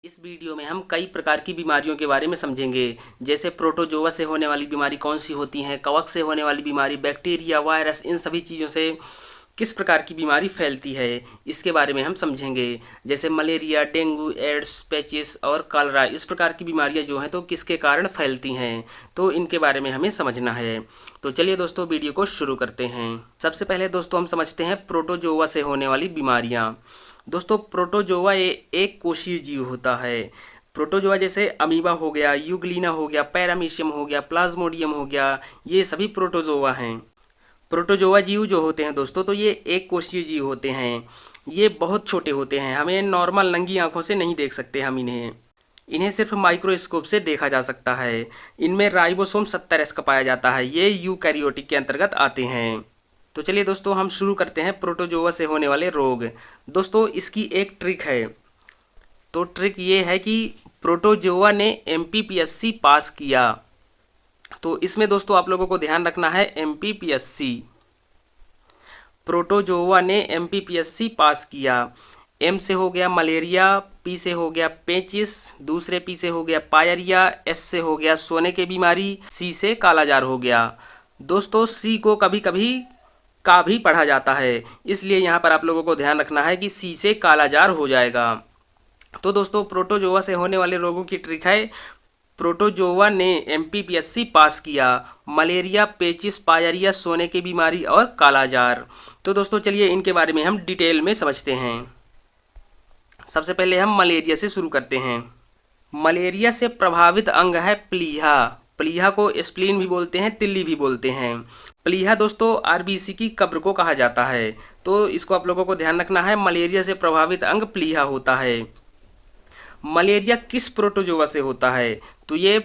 इस वीडियो में हम कई प्रकार की बीमारियों के बारे में समझेंगे। जैसे प्रोटोजोआ से होने वाली बीमारी कौन सी होती हैं, कवक से होने वाली बीमारी, बैक्टीरिया, वायरस, इन सभी चीज़ों से किस प्रकार की बीमारी फैलती है, इसके बारे में हम समझेंगे। जैसे मलेरिया, डेंगू, एड्स, पेचिस और कॉलरा, इस प्रकार की बीमारियां जो हैं तो किसके कारण फैलती हैं, तो इनके बारे में हमें समझना है। तो चलिए दोस्तों, वीडियो को शुरू करते हैं। सबसे पहले दोस्तों हम समझते हैं प्रोटोजोआ से होने वाली बीमारियां। दोस्तों प्रोटोजोआ ये एक कोशीय जीव होता है। प्रोटोजोआ जैसे अमीबा हो गया, यूग्लिना हो गया, पैरामीशियम हो गया, प्लाज्मोडियम हो गया, ये सभी प्रोटोजोआ हैं। प्रोटोजोआ जीव जो होते हैं दोस्तों, तो ये एक कोशीय जीव होते हैं। ये बहुत छोटे होते हैं, हमें नॉर्मल नंगी आंखों से नहीं देख सकते हम इन्हें। इन्हें सिर्फ माइक्रोस्कोप से देखा जा सकता है। इनमें राइबोसोम 70S का पाया जाता है। ये यूकैरियोटिक के अंतर्गत आते हैं। तो चलिए दोस्तों, हम शुरू करते हैं प्रोटोजोआ से होने वाले रोग। दोस्तों इसकी एक ट्रिक है। तो ट्रिक ये है कि प्रोटोजोआ ने MPPSC पास किया। तो इसमें दोस्तों आप लोगों को ध्यान रखना है MPPSC। प्रोटोजोआ ने MPPSC पास किया। M से हो गया मलेरिया, P से हो गया पेचिस, दूसरे P से हो गया पायरिया, S से हो गया सोने की बीमारी, C से कालाजार हो गया। दोस्तों C को कभी कभी का भी पढ़ा जाता है, इसलिए यहाँ पर आप लोगों को ध्यान रखना है कि C से कालाजार हो जाएगा। तो दोस्तों प्रोटोजोआ से होने वाले रोगों की ट्रिक है, प्रोटोजोआ ने MPPSC पास किया। मलेरिया, पेचिस, पायरिया, सोने की बीमारी और कालाजार। तो दोस्तों चलिए इनके बारे में हम डिटेल में समझते हैं। सबसे पहले हम मलेरिया से शुरू करते हैं। मलेरिया से प्रभावित अंग है प्लीहा। प्लीहा को स्प्लीन भी बोलते हैं, तिल्ली भी बोलते हैं। प्लीहा दोस्तों RBC की कब्र को कहा जाता है, तो इसको आप लोगों को ध्यान रखना है। मलेरिया से प्रभावित अंग प्लीहा होता है। मलेरिया किस प्रोटोजोआ से होता है, तो ये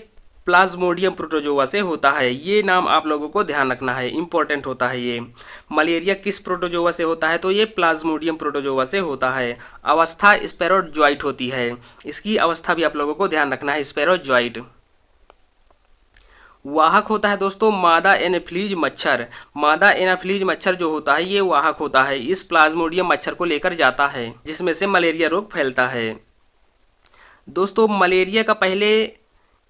प्लाज्मोडियम प्रोटोजोआ से होता है। ये नाम आप लोगों को ध्यान रखना है, इंपॉर्टेंट होता है ये। मलेरिया किस प्रोटोजोआ से होता है, तो ये प्लाज्मोडियम प्रोटोजोआ से होता है। अवस्था स्पेरोजोइट होती है। इसकी अवस्था भी आप लोगों को ध्यान रखना है, स्पेरोजोइट। वाहक होता है दोस्तों मादा एनाफिलीज मच्छर। मादा एनाफिलीज मच्छर जो होता है ये वाहक होता है, इस प्लाज्मोडियम मच्छर को लेकर जाता है, जिसमें से मलेरिया रोग फैलता है। दोस्तों मलेरिया का पहले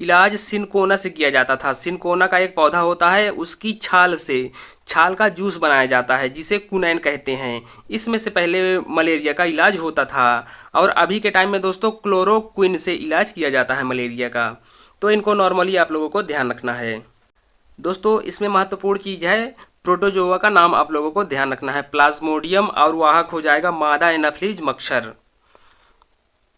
इलाज सिनकोना से किया जाता था। सिनकोना का एक पौधा होता है, उसकी छाल से छाल का जूस बनाया जाता है, जिसे कुनैन कहते हैं। इसमें से पहले मलेरिया का इलाज होता था। और अभी के टाइम में दोस्तों क्लोरोक्विन से इलाज किया जाता है मलेरिया का। तो इनको नॉर्मली आप लोगों को ध्यान रखना है। दोस्तों इसमें महत्वपूर्ण चीज़ है, प्रोटोजोआ का नाम आप लोगों को ध्यान रखना है, प्लाज्मोडियम, और वाहक हो जाएगा मादा एनाफिलीज मच्छर।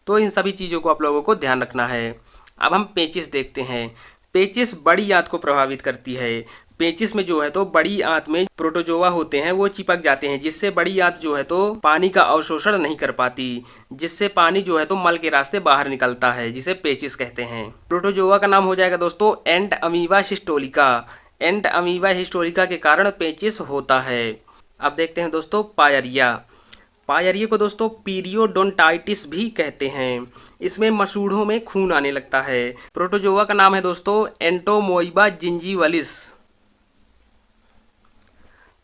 तो इन सभी चीज़ों को आप लोगों को ध्यान रखना है। अब हम पेचिस देखते हैं। पेचिस बड़ी आंत को प्रभावित करती है। पेचिस में जो है तो बड़ी आंत में प्रोटोजोआ होते हैं, वो चिपक जाते हैं, जिससे बड़ी आंत जो है तो पानी का अवशोषण नहीं कर पाती, जिससे पानी जो है तो मल के रास्ते बाहर निकलता है, जिसे पेचिस कहते हैं। प्रोटोजोआ का नाम हो जाएगा दोस्तों एंट अमीबा हिस्टोरिका। एंट अमीबा हिस्टोरिका के कारण पेचिस होता है। अब देखते हैं दोस्तों पायरिया। पायरिया को दोस्तों पीरियोडोंटाइटिस भी कहते हैं। इसमें मसूड़ों में खून आने लगता है। प्रोटोजोआ का नाम है दोस्तों एंटोमोइबा जिंजीवलिस।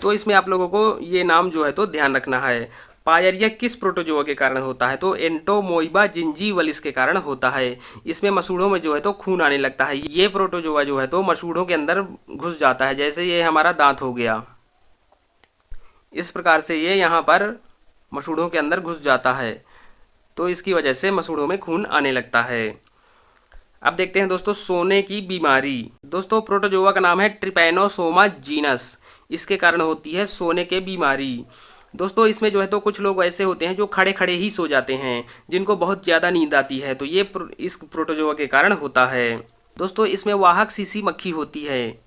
तो इसमें आप लोगों को ये नाम जो है तो ध्यान रखना है। पायरिया किस प्रोटोजोआ के कारण होता है, तो एंटोमोइबा जिंजीवलिस के कारण होता है। इसमें मसूड़ों में जो है तो खून आने लगता है। ये प्रोटोजोआ जो है तो मसूड़ों के अंदर घुस जाता है, जैसे ये हमारा दांत हो गया, इस प्रकार से ये यहाँ पर मसूड़ों के अंदर घुस जाता है, तो इसकी वजह से मसूड़ों में खून आने लगता है। अब देखते हैं दोस्तों सोने की बीमारी। दोस्तों प्रोटोजोआ का नाम है ट्रिपैनोसोमा जीनस। इसके कारण होती है सोने की बीमारी। दोस्तों इसमें जो है तो कुछ लोग ऐसे होते हैं जो खड़े खड़े ही सो जाते हैं, जिनको बहुत ज़्यादा नींद आती है, तो ये इस प्रोटोजोआ के कारण होता है। दोस्तों इसमें वाहक सीसी मक्खी होती है,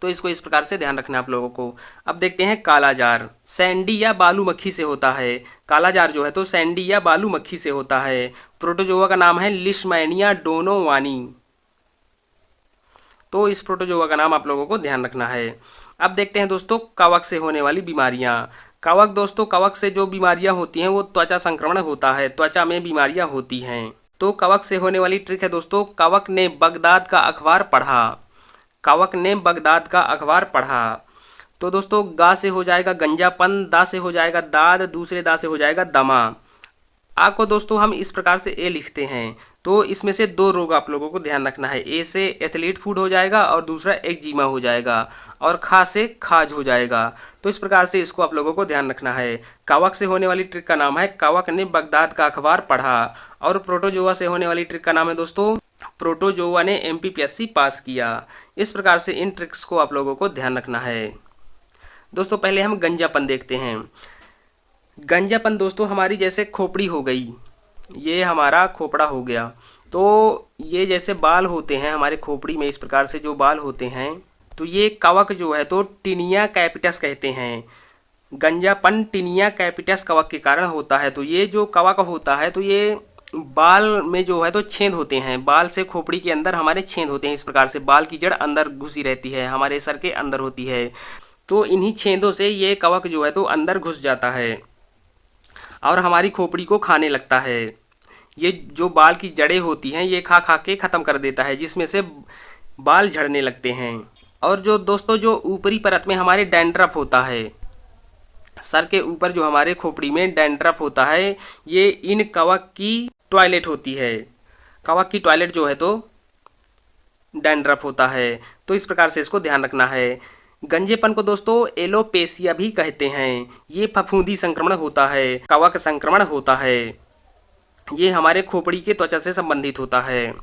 तो इसको इस प्रकार से ध्यान रखना है आप लोगों को। अब देखते हैं कालाजार। सैंडी या बालू मक्खी से होता है। कालाजार जो है तो सैंडी या बालू मक्खी से होता है। प्रोटोजोआ का नाम है लिशमैनिया डोनोवानी। तो इस प्रोटोजोआ का नाम आप लोगों को ध्यान रखना है। अब देखते हैं दोस्तों कवक से होने वाली बीमारियां। कवक दोस्तों, कवक से जो बीमारियां होती हैं वो त्वचा संक्रमण होता है, त्वचा में बीमारियां होती हैं। तो कवक से होने वाली ट्रिक है दोस्तों, कवक ने बगदाद का अखबार पढ़ा। कवक ने बगदाद का अखबार पढ़ा। तो दोस्तों गा से हो जाएगा गंजापन, दा से हो जाएगा दाद, दूसरे दा से हो जाएगा दमा। आ को दोस्तों हम इस प्रकार से ए लिखते हैं, तो इसमें से दो रोग आप लोगों को ध्यान रखना है। ए से एथलीट फूड हो जाएगा और दूसरा एक्जिमा हो जाएगा, और खा से खाज हो जाएगा। तो इस प्रकार से इसको आप लोगों को ध्यान रखना है। कवक से होने वाली ट्रिक का नाम है कवक ने बगदाद का अखबार पढ़ा, और प्रोटोजोआ से होने वाली ट्रिक का नाम है दोस्तों प्रोटोजोआ ने MPPSC पास किया। इस प्रकार से इन ट्रिक्स को आप लोगों को ध्यान रखना है। दोस्तों पहले हम गंजापन देखते हैं। गंजापन दोस्तों हमारी जैसे खोपड़ी हो गई, ये हमारा खोपड़ा हो गया, तो ये जैसे बाल होते हैं हमारे खोपड़ी में, इस प्रकार से जो बाल होते हैं, तो ये कवक जो है तो टिनिया कैपिटस कहते हैं। गंजापन टिनिया कैपिटस कवक के कारण होता है। तो ये जो कवक होता है तो ये बाल में जो है तो छेद होते हैं, बाल से खोपड़ी के अंदर हमारे छेद होते हैं। इस प्रकार से बाल की जड़ अंदर घुसी रहती है, हमारे सर के अंदर होती है। तो इन्हीं छेदों से ये कवक जो है तो अंदर घुस जाता है और हमारी खोपड़ी को खाने लगता है। ये जो बाल की जड़ें होती हैं ये खा खा के ख़त्म कर देता है, जिसमें से बाल झड़ने लगते हैं। और जो दोस्तों जो ऊपरी परत में हमारे डैंड्रफ होता है, सर के ऊपर जो हमारे खोपड़ी में डैंड्रफ होता है, ये इन कवक की टॉयलेट होती है। कवक की टॉयलेट जो है तो डैंड्रफ होता है। तो इस प्रकार से इसको ध्यान रखना है। गंजेपन को दोस्तों एलोपेसिया भी कहते हैं। ये फफूंदी संक्रमण होता है, कवक संक्रमण होता है। ये हमारे खोपड़ी के त्वचा से संबंधित होता है।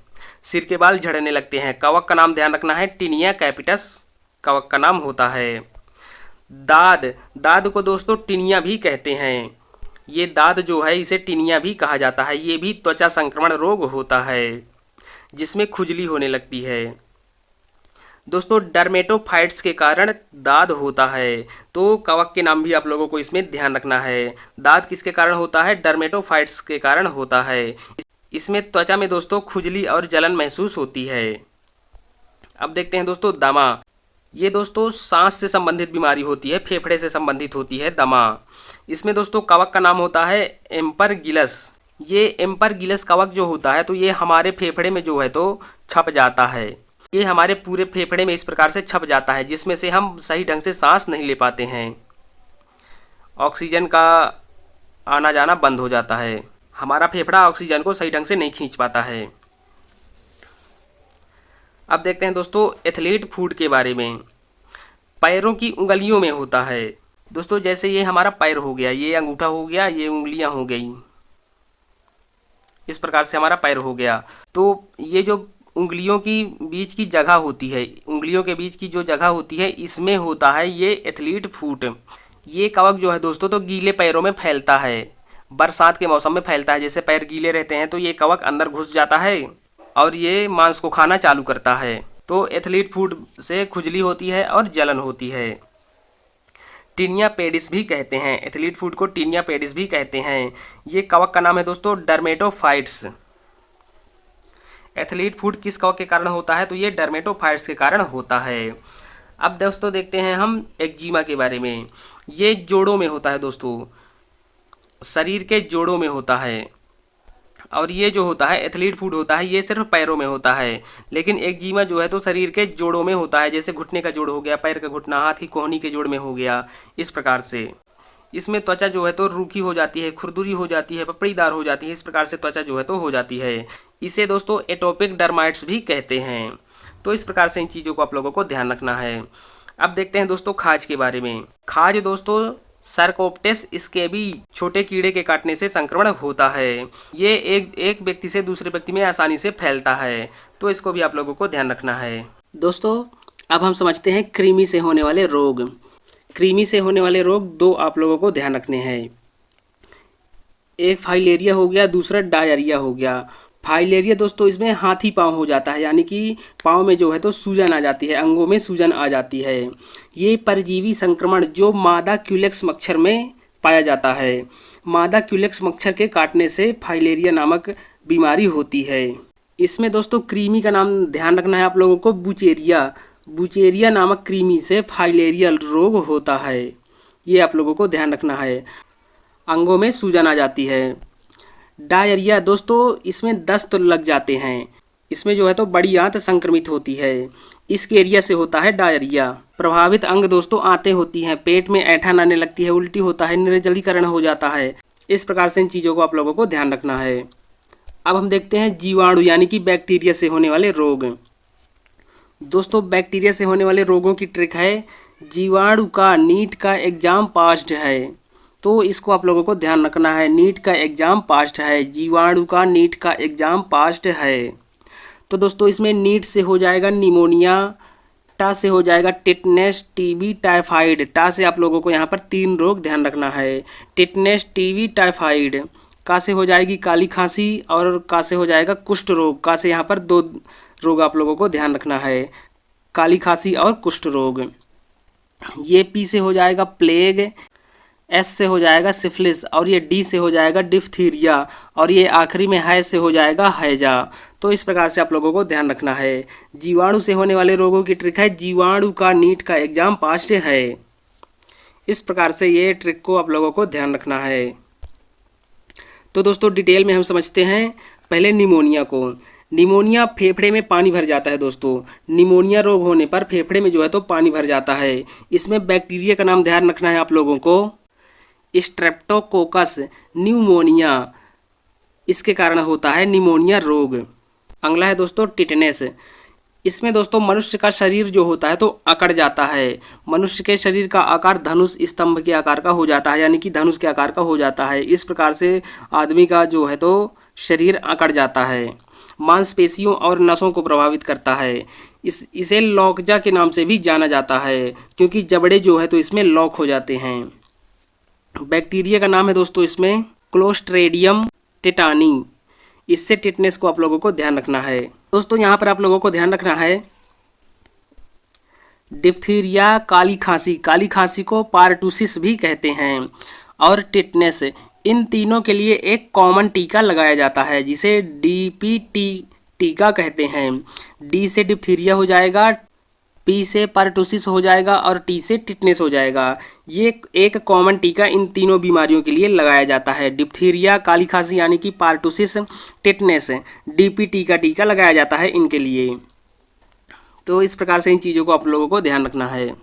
सिर के बाल झड़ने लगते हैं। कवक का नाम ध्यान रखना है टिनिया कैपिटस कवक का नाम होता है। दाद को दोस्तों टिनिया भी कहते हैं। ये दाद जो है इसे टिनिया भी कहा जाता है। ये भी त्वचा संक्रमण रोग होता है जिसमें खुजली होने लगती है। दोस्तों डर्मेटोफाइट्स के कारण दाद होता है, तो कवक के नाम भी आप लोगों को इसमें ध्यान रखना है। दाद किसके कारण होता है? डर्मेटोफाइट्स के कारण होता है। इसमें त्वचा में दोस्तों खुजली और जलन महसूस होती है। अब देखते हैं दोस्तों दमा। ये दोस्तों सांस से संबंधित बीमारी होती है, फेफड़े से संबंधित होती है दमा। इसमें दोस्तों कवक का नाम होता है एम्परगिलस। ये एम्परगिलस कवक जो होता है तो ये हमारे फेफड़े में जो है तो छप जाता है। ये हमारे पूरे फेफड़े में इस प्रकार से छप जाता है, जिसमें से हम सही ढंग से सांस नहीं ले पाते हैं। ऑक्सीजन का आना जाना बंद हो जाता है। हमारा फेफड़ा ऑक्सीजन को सही ढंग से नहीं खींच पाता है। अब देखते हैं दोस्तों एथलीट फूड के बारे में। पैरों की उंगलियों में होता है। दोस्तों जैसे ये हमारा पैर हो गया, ये अंगूठा हो गया, ये उंगलियां हो गई, इस प्रकार से हमारा पैर हो गया। तो ये जो उंगलियों की बीच की जगह होती है, उंगलियों के बीच की जो जगह होती है, इसमें होता है ये एथलीट फूट। ये कवक जो है दोस्तों तो गीले पैरों में फैलता है, बरसात के मौसम में फैलता है। जैसे पैर गीले रहते हैं तो ये कवक अंदर घुस जाता है और ये मांस को खाना चालू करता है। तो एथलीट फूड से खुजली होती है और जलन होती है। टिनिया पेडिस भी कहते हैं, एथलीट फूड को टिनिया पेडिस भी कहते हैं। ये कवक का नाम है दोस्तों डर्मेटोफाइट्स। एथलीट फूड किस कवक के कारण होता है? तो ये डर्मेटोफाइट्स के कारण होता है। अब दोस्तों देखते हैं हम एक्जिमा के बारे में। ये जोड़ों में होता है दोस्तों, शरीर के जोड़ों में होता है। और ये जो होता है एथलीट फूड होता है, ये सिर्फ पैरों में होता है। लेकिन एक्जिमा जो है तो शरीर के जोड़ों में होता है। जैसे घुटने का जोड़ हो गया, पैर का घुटना, हाथ की कोहनी के जोड़ में हो गया, इस प्रकार से। इसमें त्वचा जो है तो रूखी हो जाती है, खुरदुरी हो जाती है, पपड़ीदार हो जाती है। इस प्रकार से त्वचा जो है तो हो जाती है। इसे दोस्तों एटोपिक डर्माइट्स भी कहते हैं। तो इस प्रकार से इन चीज़ों को आप लोगों को ध्यान रखना है। अब देखते हैं दोस्तों खाज के बारे में। खाज दोस्तों सर्कोप्टेस स्कैबी छोटे कीड़े के काटने से संक्रमण होता है। ये एक व्यक्ति से दूसरे व्यक्ति में आसानी से फैलता है। तो इसको भी आप लोगों को ध्यान रखना है। दोस्तों अब हम समझते हैं कृमि से होने वाले रोग। कृमि से होने वाले रोग दो आप लोगों को ध्यान रखने हैं। एक फाइलेरिया हो गया, दूसरा डायरिया हो गया। फाइलेरिया दोस्तों इसमें हाथी पाँव हो जाता है, यानी कि पाँव में जो है तो सूजन आ जाती है, अंगों में सूजन आ जाती है। ये परजीवी संक्रमण जो मादा क्यूलेक्स मच्छर में पाया जाता है। मादा क्यूलेक्स मच्छर के काटने से फाइलेरिया नामक बीमारी होती है। इसमें दोस्तों कृमि का नाम ध्यान रखना है आप लोगों को, बुचेरिया नामक कृमि से फाइलेरिया रोग होता है। ये आप लोगों को ध्यान रखना है। अंगों में सूजन आ जाती है। डायरिया दोस्तों इसमें दस्त लग जाते हैं। इसमें जो है तो बड़ी आंत संक्रमित होती है। इस एरिया से होता है डायरिया। प्रभावित अंग दोस्तों आंतें होती हैं, पेट में ऐंठन आने लगती है, उल्टी होता है, निर्जलीकरण हो जाता है। इस प्रकार से इन चीज़ों को आप लोगों को ध्यान रखना है। अब हम देखते हैं जीवाणु यानी कि बैक्टीरिया से होने वाले रोग। दोस्तों बैक्टीरिया से होने वाले रोगों की ट्रिक है, जीवाणु का नीट का एग्ज़ाम पास्ड है, तो इसको आप लोगों को ध्यान रखना है। नीट का एग्ज़ाम पास्ड है, जीवाणु का नीट का एग्ज़ाम पास्ड है। तो दोस्तों इसमें नीट से हो जाएगा निमोनिया, टा से हो जाएगा टिटनेस, टीबी, टाइफाइड। टा से आप लोगों को यहाँ पर 3 रोग ध्यान रखना है, टिटनेस, टीबी, टाइफाइड। का से हो जाएगी काली खांसी और का से हो जाएगा कुष्ठ रोग। का से यहाँ पर 2 रोग आप लोगों को ध्यान रखना है, काली खांसी और कुष्ठ रोग। ये पी से हो जाएगा प्लेग, एस से हो जाएगा सिफिलिस और ये डी से हो जाएगा डिप्थीरिया और ये आखिरी में है से हो जाएगा हैजा। तो इस प्रकार से आप लोगों को ध्यान रखना है। जीवाणु से होने वाले रोगों की ट्रिक है, जीवाणु का नीट का एग्ज़ाम पास्ड है। इस प्रकार से ये ट्रिक को आप लोगों को ध्यान रखना है। तो दोस्तों डिटेल में हम समझते हैं पहले निमोनिया को। निमोनिया फेफड़े में पानी भर जाता है। दोस्तों निमोनिया रोग होने पर फेफड़े में जो है तो पानी भर जाता है। इसमें बैक्टीरिया का नाम ध्यान रखना है आप लोगों को, स्ट्रेप्टोकोकस न्यूमोनिया, इसके कारण होता है निमोनिया रोग। अगला है दोस्तों टिटनेस। इसमें दोस्तों मनुष्य का शरीर जो होता है तो अकड़ जाता है। मनुष्य के शरीर का आकार धनुष स्तंभ के आकार का हो जाता है, यानी कि धनुष के आकार का हो जाता है। इस प्रकार से आदमी का जो है तो शरीर अकड़ जाता है, मांसपेशियों और नसों को प्रभावित करता है। इसे लॉकजा के नाम से भी जाना जाता है, क्योंकि जबड़े जो है तो इसमें लॉक हो जाते हैं। बैक्टीरिया का नाम है दोस्तों इसमें क्लोस्ट्रेडियम टेटानी। इससे टिटनेस को आप लोगों को ध्यान रखना है। दोस्तों यहाँ पर आप लोगों को ध्यान रखना है डिप्थीरिया, काली खांसी, काली खांसी को पारटूसिस भी कहते हैं, और टिटनेस, इन तीनों के लिए एक कॉमन टीका लगाया जाता है जिसे डीपीटी टीका कहते हैं। डी से डिप्थीरिया हो जाएगा, पी से पारटूसिस हो जाएगा और टी से टिटनेस हो जाएगा। ये एक कॉमन टीका इन तीनों बीमारियों के लिए लगाया जाता है। डिप्थीरिया, काली खांसी यानी कि पारटूसिस, टिटनेस, डीपीटी का टीका लगाया जाता है इनके लिए। तो इस प्रकार से इन चीज़ों को आप लोगों को ध्यान रखना है।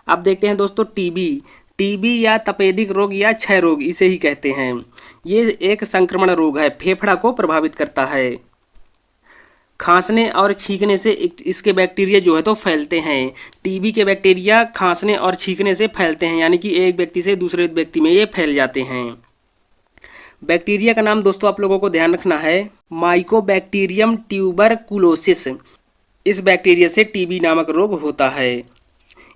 अब देखते हैं दोस्तों टीबी। टीबी या तपेदिक रोग या क्षय रोग इसे ही कहते हैं। ये एक संक्रमण रोग है, फेफड़ा को प्रभावित करता है। खांसने और छींकने से इसके बैक्टीरिया जो है तो फैलते हैं। टीबी के बैक्टीरिया खांसने और छींकने से फैलते हैं, यानी कि एक व्यक्ति से दूसरे व्यक्ति में ये फैल जाते हैं। बैक्टीरिया का नाम दोस्तों आप लोगों को ध्यान रखना है, माइकोबैक्टीरियम ट्यूबरकुलोसिस। इस बैक्टीरिया से टीबी नामक रोग होता है।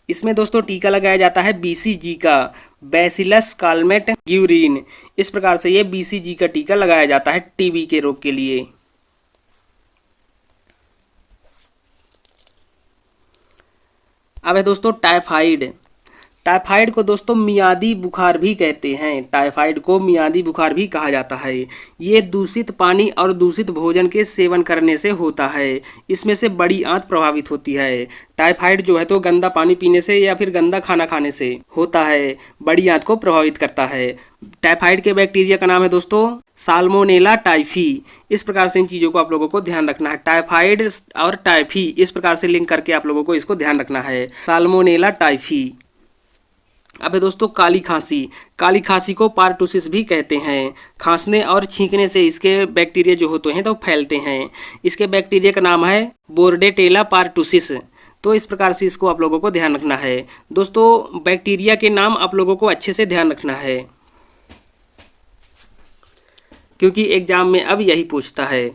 इसमें दोस्तों टीका लगाया जाता है बीसीजी का, बैसिलस कालमेट ग्यूरिन। इस प्रकार से ये बीसीजी का टीका लगाया जाता है टीबी के रोग के लिए। अब है दोस्तों टाइफाइड। टाइफाइड को दोस्तों मियादी बुखार भी कहते हैं। टाइफाइड को मियादी बुखार भी कहा जाता है। ये दूषित पानी और दूषित भोजन के सेवन करने से होता है। इसमें से बड़ी आंत प्रभावित होती है। टाइफाइड जो है तो गंदा पानी पीने से या फिर गंदा खाना खाने से होता है, बड़ी आंत को प्रभावित करता है। टाइफाइड के बैक्टीरिया का नाम है दोस्तों साल्मोनेला टाइफी। इस प्रकार से इन चीज़ों को आप लोगों को ध्यान रखना है। टाइफाइड और टाइफी इस प्रकार से लिंक करके आप लोगों को इसको ध्यान रखना है, साल्मोनेला टाइफी। अब है दोस्तों काली खांसी। काली खांसी को पारटूसिस भी कहते हैं। खांसने और छींकने से इसके बैक्टीरिया जो होते हैं तो फैलते हैं। इसके बैक्टीरिया का नाम है बोर्डेटेला पारटूसिस। तो इस प्रकार से इसको आप लोगों को ध्यान रखना है। दोस्तों बैक्टीरिया के नाम आप लोगों को अच्छे से ध्यान रखना है, क्योंकि एग्जाम में अब यही पूछता है।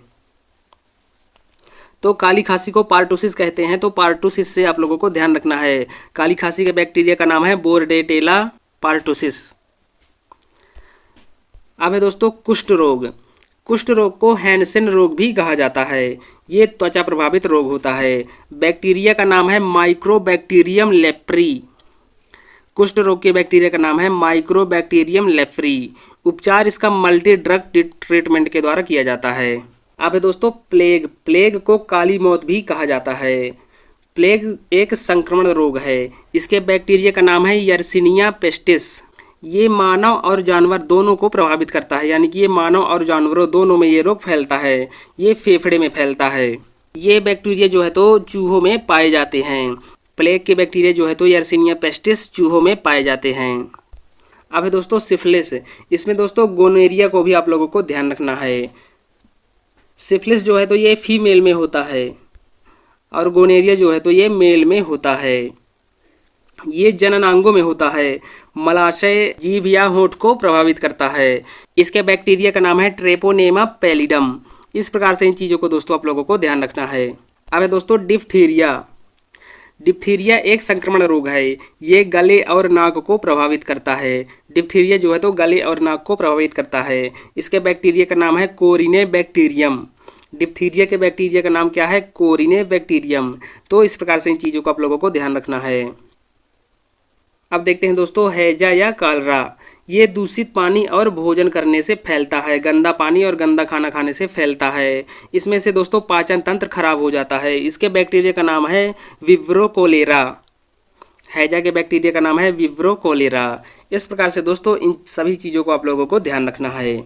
तो काली खांसी को पारटूसिस कहते हैं, तो पारटूसिस से आप लोगों को ध्यान रखना है। काली खांसी के बैक्टीरिया का नाम है बोर्डेटेला पारटूसिस। अब है दोस्तों कुष्ठ रोग। कुष्ठ रोग को हैंसेन रोग भी कहा जाता है। ये त्वचा प्रभावित रोग होता है। बैक्टीरिया का नाम है माइक्रोबैक्टीरियम लेप्री। कुष्ठ रोग के बैक्टीरिया का नाम है माइक्रोबैक्टीरियम लेप्री। उपचार इसका मल्टी ड्रग ट्रीटमेंट के द्वारा किया जाता है। अब है दोस्तों प्लेग। प्लेग को काली मौत भी कहा जाता है। प्लेग एक संक्रमण रोग है। इसके बैक्टीरिया का नाम है यर्सिनिया पेस्टिस। ये मानव और जानवर दोनों को प्रभावित करता है, यानी कि ये मानव और जानवरों दोनों में ये रोग फैलता है। ये फेफड़े में फैलता है। ये बैक्टीरिया जो है तो चूहों में पाए जाते हैं। प्लेग के बैक्टीरिया जो है तो यर्सिनिया पेस्टिस चूहों में पाए जाते हैं। अब है दोस्तों सिफिलिस। इसमें दोस्तों गोनोरिया को भी आप लोगों को ध्यान रखना है। सिफिलिस जो है तो ये फीमेल में होता है और गोनोरिया जो है तो ये मेल में होता है। ये जननांगों में होता है। मलाशय जीभ या होंठ को प्रभावित करता है। इसके बैक्टीरिया का नाम है ट्रेपोनेमा पैलिडम। इस प्रकार से इन चीज़ों को दोस्तों आप लोगों को ध्यान रखना है। अब है दोस्तों डिप्थीरिया। डिप्थीरिया एक संक्रमण रोग है। ये गले और नाक को प्रभावित करता है। डिप्थीरिया जो है तो गले और नाक को प्रभावित करता है। इसके बैक्टीरिया का नाम है कोरिने बैक्टीरियम। डिप्थीरिया के बैक्टीरिया का नाम क्या है? कोरिने बैक्टीरियम। तो इस प्रकार से इन चीज़ों को आप लोगों को ध्यान रखना है। अब देखते हैं दोस्तों हैजा या कालरा। ये दूषित पानी और भोजन करने से फैलता है। गंदा पानी और गंदा खाना खाने से फैलता है। इसमें से दोस्तों पाचन तंत्र खराब हो जाता है। इसके बैक्टीरिया का नाम है विब्रो कोलेरा। हैजा के बैक्टीरिया का नाम है विब्रो कोलेरा। इस प्रकार से दोस्तों इन सभी चीज़ों को आप लोगों को ध्यान रखना है।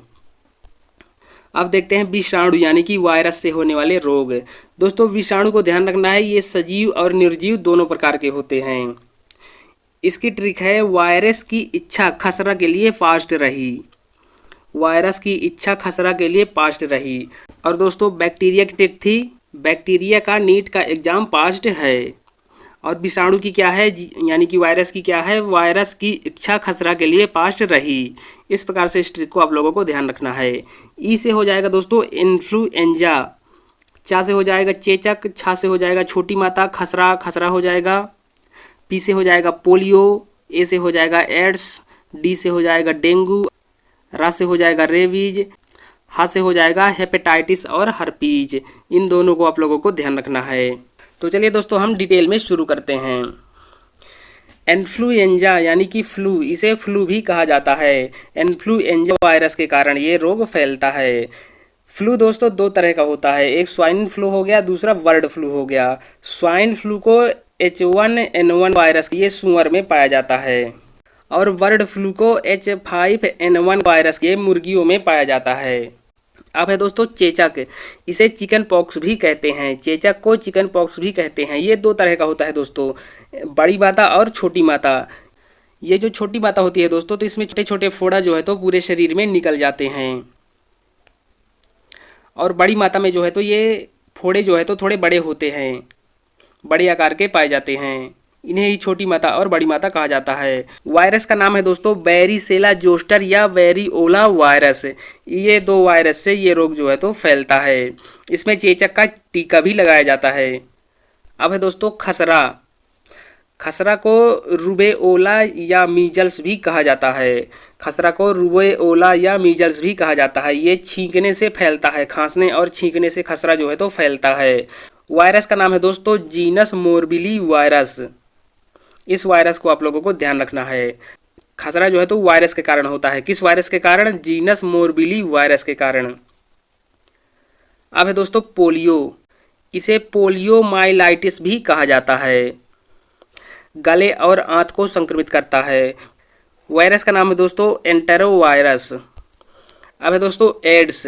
अब देखते हैं विषाणु यानी कि वायरस से होने वाले रोग। दोस्तों विषाणु को ध्यान रखना है। ये सजीव और निर्जीव दोनों प्रकार के होते हैं। इसकी ट्रिक है वायरस की इच्छा खसरा के लिए फास्ट रही। वायरस की इच्छा खसरा के लिए पास्ट रही। और दोस्तों बैक्टीरिया की ट्रिक थी बैक्टीरिया का नीट का एग्जाम पास्ट है। और विषाणु की क्या है यानी कि वायरस की क्या है? वायरस की इच्छा खसरा के लिए पास्ट रही। इस प्रकार से इस ट्रिक को आप लोगों को ध्यान रखना है। ई से हो जाएगा दोस्तों इन्फ्लुएंजा। चा से हो जाएगा चेचक। छा से हो जाएगा छोटी माता। खसरा खसरा हो जाएगा। पी से हो जाएगा पोलियो। ए से हो जाएगा एड्स। डी से हो जाएगा डेंगू। रा से हो जाएगा रेबीज। हा से हो जाएगा हेपेटाइटिस और हर्पीज। इन दोनों को आप लोगों को ध्यान रखना है। तो चलिए दोस्तों हम डिटेल में शुरू करते हैं। इन्फ्लुएंजा यानी कि फ्लू, इसे फ्लू भी कहा जाता है। इन्फ्लुएंजा वायरस के कारण ये रोग फैलता है। फ्लू दोस्तों दो तरह का होता है। एक स्वाइन फ्लू हो गया, दूसरा बर्ड फ्लू हो गया। स्वाइन फ्लू को H1N1 वायरस ये सूअर में पाया जाता है और बर्ड फ्लू को H5N1 वायरस ये मुर्गियों में पाया जाता है। अब है दोस्तों चेचक। इसे चिकन पॉक्स भी कहते हैं। चेचक को चिकन पॉक्स भी कहते हैं। ये दो तरह का होता है दोस्तों, बड़ी माता और छोटी माता। ये जो छोटी माता होती है दोस्तों तो इसमें छोटे छोटे फोड़ा जो है तो पूरे शरीर में निकल जाते हैं। और बड़ी माता में जो है तो ये फोड़े जो है तो थोड़े बड़े होते हैं, बड़े आकार के पाए जाते हैं। इन्हें ही छोटी माता और बड़ी माता कहा जाता है। वायरस का नाम है दोस्तों वेरिसेला जोस्टर या वेरिओला वायरस। ये दो वायरस से ये रोग जो है तो फैलता है। इसमें चेचक का टीका भी लगाया जाता है। अब है दोस्तों खसरा। खसरा को रूबेओला या मीजल्स भी कहा जाता है। खसरा को रूबेओला या मीजल्स भी कहा जाता है। ये छींकने से फैलता है। खांसने और छींकने से खसरा जो है तो फैलता है। वायरस का नाम है दोस्तों जीनस मोरबिली वायरस। इस वायरस को आप लोगों को ध्यान रखना है। खसरा जो है तो वायरस के कारण होता है। किस वायरस के कारण? जीनस मोरबिली वायरस के कारण। अब है दोस्तों पोलियो। इसे पोलियोमाइलाइटिस भी कहा जाता है। गले और आंत को संक्रमित करता है। वायरस का नाम है दोस्तों एंटेरो वायरस। अब है दोस्तों एड्स।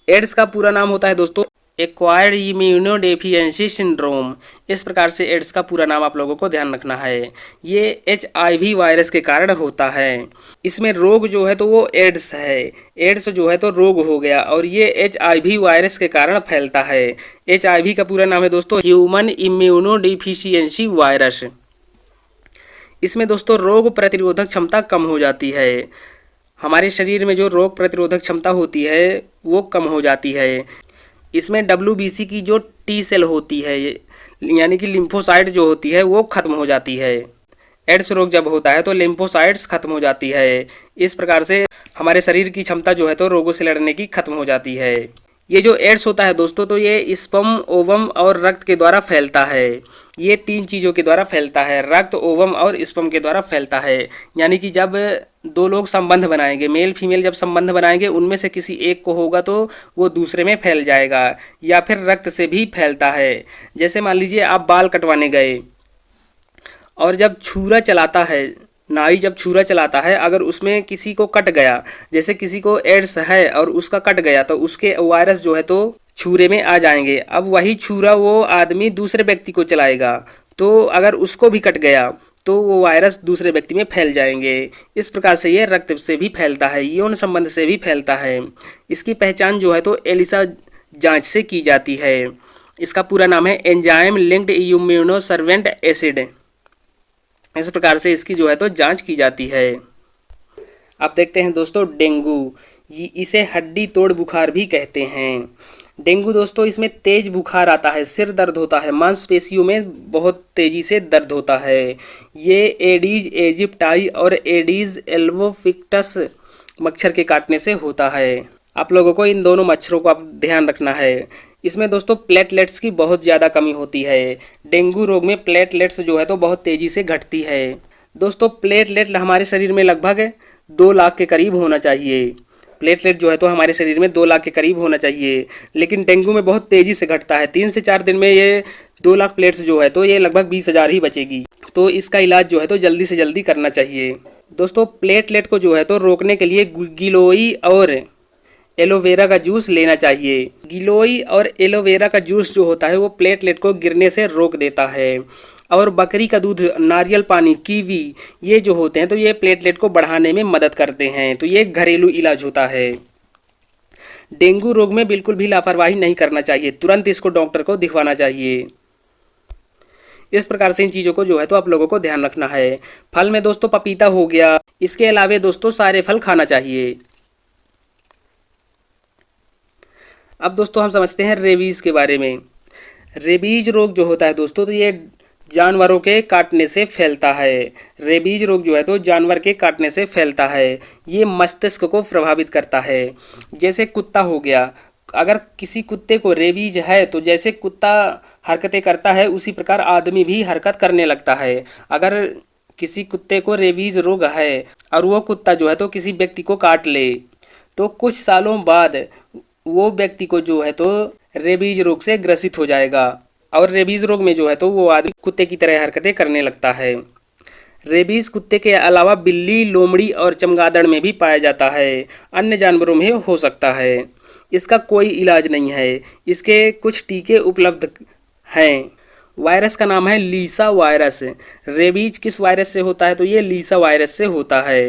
एड्स का पूरा नाम होता है दोस्तों एक्वायर्ड इम्यूनोडेफिशिएंसी सिंड्रोम। इस प्रकार से एड्स का पूरा नाम आप लोगों को ध्यान रखना है। ये HIV वायरस के कारण होता है। इसमें रोग जो है तो वो एड्स है। एड्स जो है तो रोग हो गया और ये HIV वायरस के कारण फैलता है। HIV का पूरा नाम है दोस्तों ह्यूमन इम्यूनोडेफिशिएंसी वायरस। इसमें दोस्तों रोग प्रतिरोधक क्षमता कम हो जाती है। हमारे शरीर में जो रोग प्रतिरोधक क्षमता होती है वो कम हो जाती है। इसमें WBC की जो T सेल होती है यानी कि लिम्फोसाइट जो होती है वो खत्म हो जाती है। एड्स रोग जब होता है तो लिम्फोसाइट्स खत्म हो जाती है। इस प्रकार से हमारे शरीर की क्षमता जो है तो रोगों से लड़ने की खत्म हो जाती है। ये जो एड्स होता है दोस्तों तो ये स्पर्म, ओवम और रक्त के द्वारा फैलता है। ये तीन चीज़ों के द्वारा फैलता है। रक्त, ओवम और स्पर्म के द्वारा फैलता है। यानी कि जब दो लोग संबंध बनाएंगे, मेल फीमेल जब संबंध बनाएंगे उनमें से किसी एक को होगा तो वो दूसरे में फैल जाएगा। या फिर रक्त से भी फैलता है। जैसे मान लीजिए आप बाल कटवाने गए और जब छुरा चलाता है, नाई जब छुरा चलाता है, अगर उसमें किसी को कट गया, जैसे किसी को एड्स है और उसका कट गया तो उसके वायरस जो है तो छुरे में आ जाएंगे। अब वही छुरा वो आदमी दूसरे व्यक्ति को चलाएगा तो अगर उसको भी कट गया तो वो वायरस दूसरे व्यक्ति में फैल जाएंगे। इस प्रकार से ये रक्त से भी फैलता है, यौन संबंध से भी फैलता है। इसकी पहचान जो है तो एलिसा जांच से की जाती है। इसका पूरा नाम है एंजाइम लिंक्ड इम्यूनोसर्वेंट एसिड। इस प्रकार से इसकी जो है तो जांच की जाती है। अब देखते हैं दोस्तों डेंगू। इसे हड्डी तोड़ बुखार भी कहते हैं। डेंगू दोस्तों इसमें तेज बुखार आता है, सिर दर्द होता है, मांसपेशियों में बहुत तेजी से दर्द होता है। ये एडीज एजिप्टाई और एडीज एल्बोफिक्टस मच्छर के काटने से होता है। आप लोगों को इन दोनों मच्छरों का ध्यान रखना है। इसमें दोस्तों प्लेटलेट्स की बहुत ज़्यादा कमी होती है। डेंगू रोग में प्लेटलेट्स जो है तो बहुत तेज़ी से घटती है। दोस्तों प्लेटलेट हमारे शरीर में लगभग 2 लाख के करीब होना चाहिए। प्लेटलेट जो है तो हमारे शरीर में 2 लाख के करीब होना चाहिए, लेकिन डेंगू में बहुत तेज़ी से घटता है। 3 से 4 दिन में ये 2 लाख प्लेट्स जो है तो ये लगभग 20,000 ही बचेगी। तो इसका इलाज जो है तो जल्दी से जल्दी करना चाहिए। दोस्तों प्लेटलेट को जो है तो रोकने के लिए गिलोई और एलोवेरा का जूस लेना चाहिए। गिलोई और एलोवेरा का जूस जो होता है वो प्लेटलेट को गिरने से रोक देता है। और बकरी का दूध, नारियल पानी, कीवी, ये जो होते हैं तो ये प्लेटलेट को बढ़ाने में मदद करते हैं। तो ये घरेलू इलाज होता है। डेंगू रोग में बिल्कुल भी लापरवाही नहीं करना चाहिए, तुरंत इसको डॉक्टर को दिखवाना चाहिए। इस प्रकार से इन चीज़ों को जो है तो आप लोगों को ध्यान रखना है। फल में दोस्तों पपीता हो गया, इसके अलावा दोस्तों सारे फल खाना चाहिए। अब दोस्तों हम समझते हैं रेबीज़ के बारे में। रेबीज रोग जो होता है दोस्तों तो ये जानवरों के काटने से फैलता है। रेबीज रोग जो है तो जानवर के काटने से फैलता है। ये मस्तिष्क को प्रभावित करता है। जैसे कुत्ता हो गया, अगर किसी कुत्ते को रेबीज है तो जैसे कुत्ता हरकतें करता है उसी प्रकार आदमी भी हरकत करने लगता है। अगर किसी कुत्ते को रेबीज रोग है और वो कुत्ता जो है तो किसी व्यक्ति को काट ले तो कुछ सालों बाद वो व्यक्ति को जो है तो रेबीज रोग से ग्रसित हो जाएगा और रेबीज रोग में जो है तो वो आदमी कुत्ते की तरह हरकतें करने लगता है। रेबीज कुत्ते के अलावा बिल्ली, लोमड़ी और चमगादड़ में भी पाया जाता है। अन्य जानवरों में हो सकता है। इसका कोई इलाज नहीं है। इसके कुछ टीके उपलब्ध हैं। वायरस का नाम है लीसा वायरस। रेबीज किस वायरस से होता है तो ये लीसा वायरस से होता है।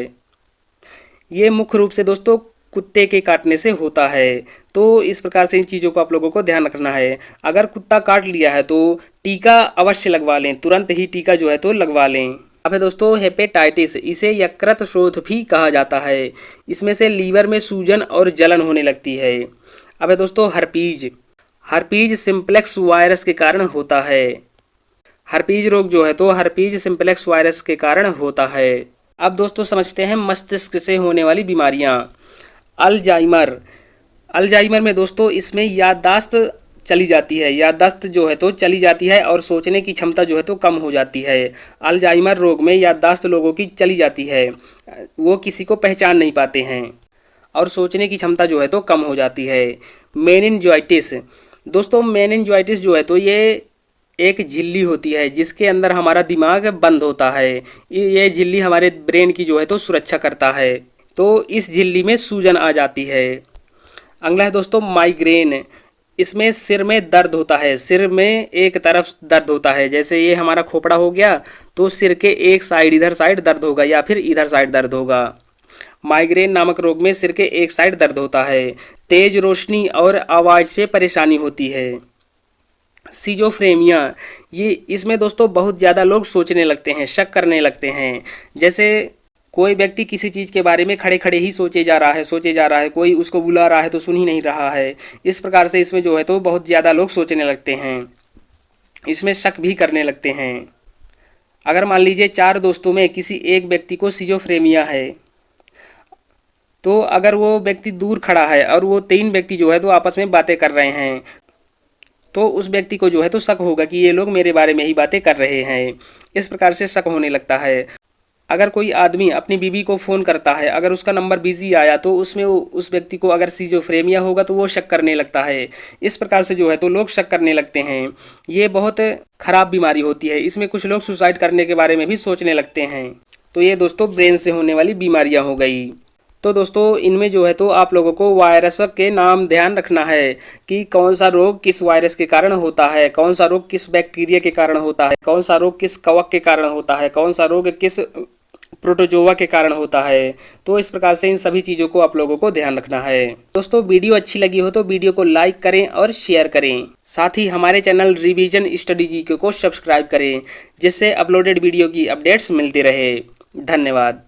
ये मुख्य रूप से दोस्तों कुत्ते के काटने से होता है। तो इस प्रकार से इन चीज़ों को आप लोगों को ध्यान रखना है। अगर कुत्ता काट लिया है तो टीका अवश्य लगवा लें, तुरंत ही टीका जो है तो लगवा लें। अब है दोस्तों हेपेटाइटिस, इसे यकृत शोथ भी कहा जाता है। इसमें से लीवर में सूजन और जलन होने लगती है। अब है दोस्तों हर्पीज। हर्पीज सिंप्लेक्स वायरस के कारण होता है। हर्पीज रोग जो है तो हर्पीज सिंप्लेक्स वायरस के कारण होता है। अब दोस्तों समझते हैं मस्तिष्क से होने वाली बीमारियां। अल्जाइमर। अल्जाइमर में दोस्तों इसमें याददाश्त चली जाती है। याददाश्त जो है तो चली जाती है और सोचने की क्षमता जो है तो कम हो जाती है। अल्जाइमर रोग में याददाश्त लोगों की चली जाती है, वो किसी को पहचान नहीं पाते हैं और सोचने की क्षमता जो है तो कम हो जाती है। मेनिनजाइटिस। दोस्तों मेनिनजाइटिस जो है तो ये एक झिल्ली होती है जिसके अंदर हमारा दिमाग बंद होता है। ये झिल्ली हमारे ब्रेन की जो है तो सुरक्षा करता है। तो इस झिल्ली में सूजन आ जाती है। अगला है दोस्तों माइग्रेन। इसमें सिर में दर्द होता है। सिर में एक तरफ दर्द होता है, जैसे ये हमारा खोपड़ा हो गया तो सिर के एक साइड इधर साइड दर्द होगा या फिर इधर साइड दर्द होगा। माइग्रेन नामक रोग में सिर के एक साइड दर्द होता है। तेज रोशनी और आवाज़ से परेशानी होती है। सिजोफ्रेनिया, ये इसमें दोस्तों बहुत ज़्यादा लोग सोचने लगते हैं, शक करने लगते हैं। जैसे कोई व्यक्ति किसी चीज़ के बारे में खड़े खड़े ही सोचे जा रहा है, कोई उसको बुला रहा है तो सुन ही नहीं रहा है। इस प्रकार से इसमें जो है तो बहुत ज़्यादा लोग सोचने लगते हैं, इसमें शक भी करने लगते हैं। अगर मान लीजिए 4 दोस्तों में किसी एक व्यक्ति को सिजोफ्रेनिया है तो अगर वो व्यक्ति दूर खड़ा है और वो 3 व्यक्ति जो है तो आपस में बातें कर रहे हैं तो उस व्यक्ति को जो है तो शक होगा कि ये लोग मेरे बारे में ही बातें कर रहे हैं। इस प्रकार से शक होने लगता है। अगर कोई आदमी अपनी बीवी को फ़ोन करता है, अगर उसका नंबर बिजी आया तो उसमें उस व्यक्ति को अगर सिजोफ्रेनिया होगा तो वो शक करने लगता है। इस प्रकार से जो है तो लोग शक करने लगते हैं। ये बहुत ख़राब बीमारी होती है। इसमें कुछ लोग सुसाइड करने के बारे में भी सोचने लगते हैं। तो ये दोस्तों ब्रेन से होने वाली बीमारियां हो गई। तो दोस्तों इनमें जो है तो आप लोगों को वायरस के नाम ध्यान रखना है कि कौन सा रोग किस वायरस के कारण होता है, कौन सा रोग किस बैक्टीरिया के कारण होता है, कौन सा रोग किस कवक के कारण होता है, कौन सा रोग किस प्रोटोजोआ के कारण होता है। तो इस प्रकार से इन सभी चीज़ों को आप लोगों को ध्यान रखना है। दोस्तों वीडियो अच्छी लगी हो तो वीडियो को लाइक करें और शेयर करें। साथ ही हमारे चैनल रिवीजन स्टडी जीके को सब्सक्राइब करें, जिससे अपलोडेड वीडियो की अपडेट्स मिलती रहे। धन्यवाद।